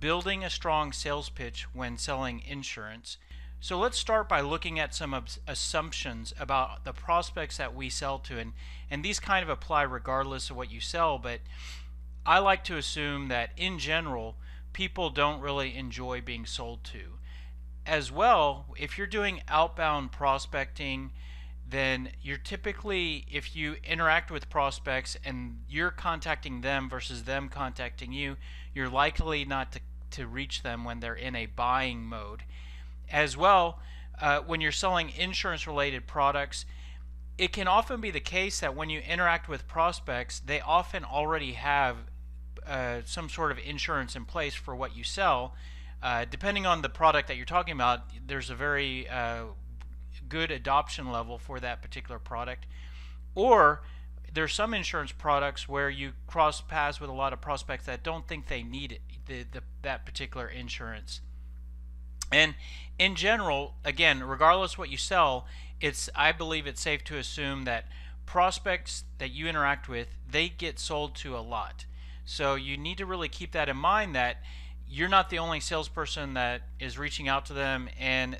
building a strong sales pitch when selling insurance. So let's start by looking at some assumptions about the prospects that we sell to, and these kind of apply regardless of what you sell, but I like to assume that in general, people don't really enjoy being sold to. As well, if you're doing outbound prospecting, then you're typically, if you interact with prospects and you're contacting them versus them contacting you, you're likely not to reach them when they're in a buying mode. As well, when you're selling insurance related products, it can often be the case that when you interact with prospects, they often already have some sort of insurance in place for what you sell. Depending on the product that you're talking about, there's a very good adoption level for that particular product. Or there's some insurance products where you cross paths with a lot of prospects that don't think they need it, that particular insurance. And in general, again, regardless what you sell, I believe it's safe to assume that prospects that you interact with, they get sold to a lot. So you need to really keep that in mind, that you're not the only salesperson that is reaching out to them, and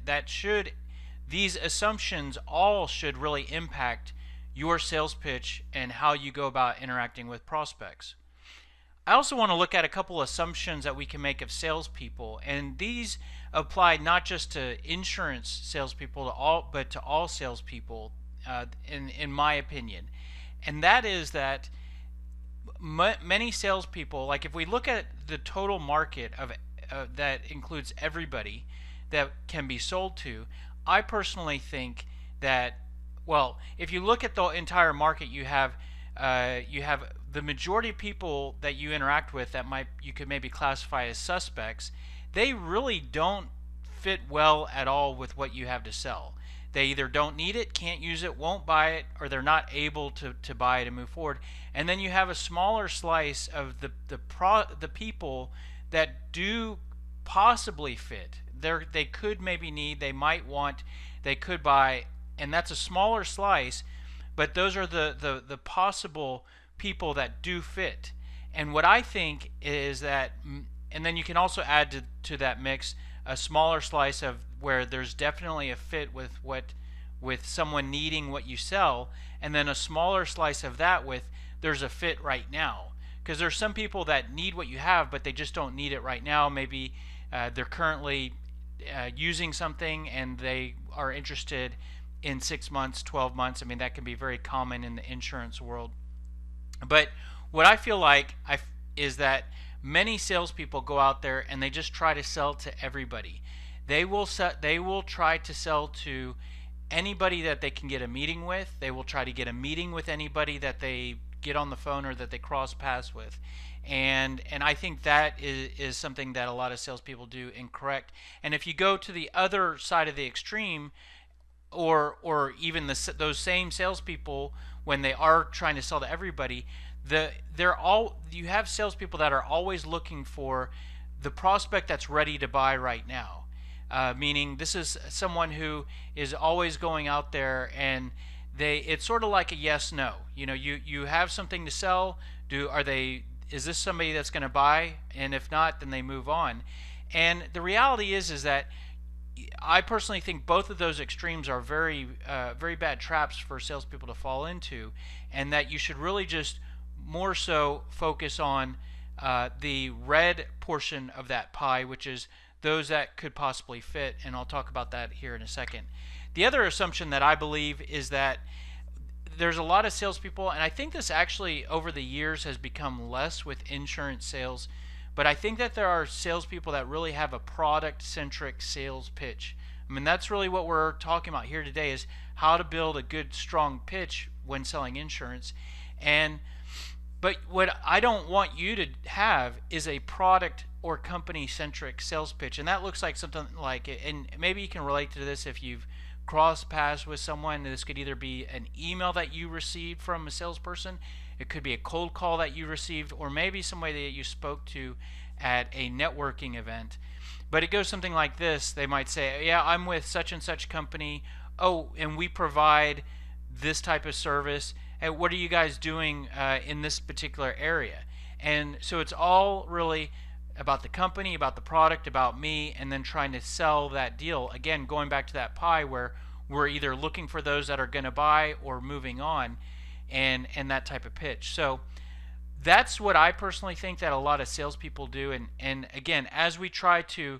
these assumptions all should really impact your sales pitch and how you go about interacting with prospects. I also want to look at a couple assumptions that we can make of salespeople, and these apply not just to insurance salespeople, but to all salespeople, in my opinion. And that is that many salespeople, like if we look at the total market that includes everybody that can be sold to, I personally think that, well, if you look at the entire market, you have the majority of people that you interact with that you could maybe classify as suspects. They really don't fit well at all with what you have to sell. They either don't need it, can't use it, won't buy it, or they're not able to buy it and move forward. And then you have a smaller slice of the people that do possibly fit. They could maybe need, they might want, they could buy, and that's a smaller slice, but those are the possible people that do fit. And what I think is that, and then you can also add to that mix a smaller slice of where there's definitely a fit with someone needing what you sell, and then a smaller slice of that with there's a fit right now. Because there's some people that need what you have, but they just don't need it right now. Maybe they're currently using something and they are interested in 6 months, 12 months. I mean, that can be very common in the insurance world. But what I feel like is that many salespeople go out there and they just try to sell to everybody. They will try to sell to anybody that they can get a meeting with. They will try to get a meeting with anybody that they get on the phone or that they cross paths with. And I think that is something that a lot of salespeople do incorrect. And if you go to the other side of the extreme, or even those same salespeople, when they are trying to sell to everybody, you have salespeople that are always looking for the prospect that's ready to buy right now. Meaning this is someone who is always going out there, and it's sort of like a yes no. You have something to sell. Is this somebody that's going to buy? And if not, then they move on. And the reality is that I personally think both of those extremes are very bad traps for salespeople to fall into, and that you should really just more so focus on the red portion of that pie, which is those that could possibly fit, and I'll talk about that here in a second. The other assumption that I believe is that there's a lot of salespeople, and I think this actually over the years has become less with insurance sales, but I think that there are salespeople that really have a product-centric sales pitch. I mean, that's really what we're talking about here today, is how to build a good, strong pitch when selling insurance. But what I don't want you to have is a product or company-centric sales pitch, and that looks like something like, and maybe you can relate to this if you've crossed paths with someone. This could either be an email that you received from a salesperson, it could be a cold call that you received, or maybe somebody that you spoke to at a networking event. But it goes something like this. They might say, yeah, I'm with such and such company. Oh, and we provide this type of service. Hey, what are you guys doing in this particular area? And so it's all really about the company, about the product, about me, and then trying to sell that deal. Again, going back to that pie where we're either looking for those that are going to buy or moving on, and that type of pitch. So that's what I personally think that a lot of salespeople do. And again, as we try to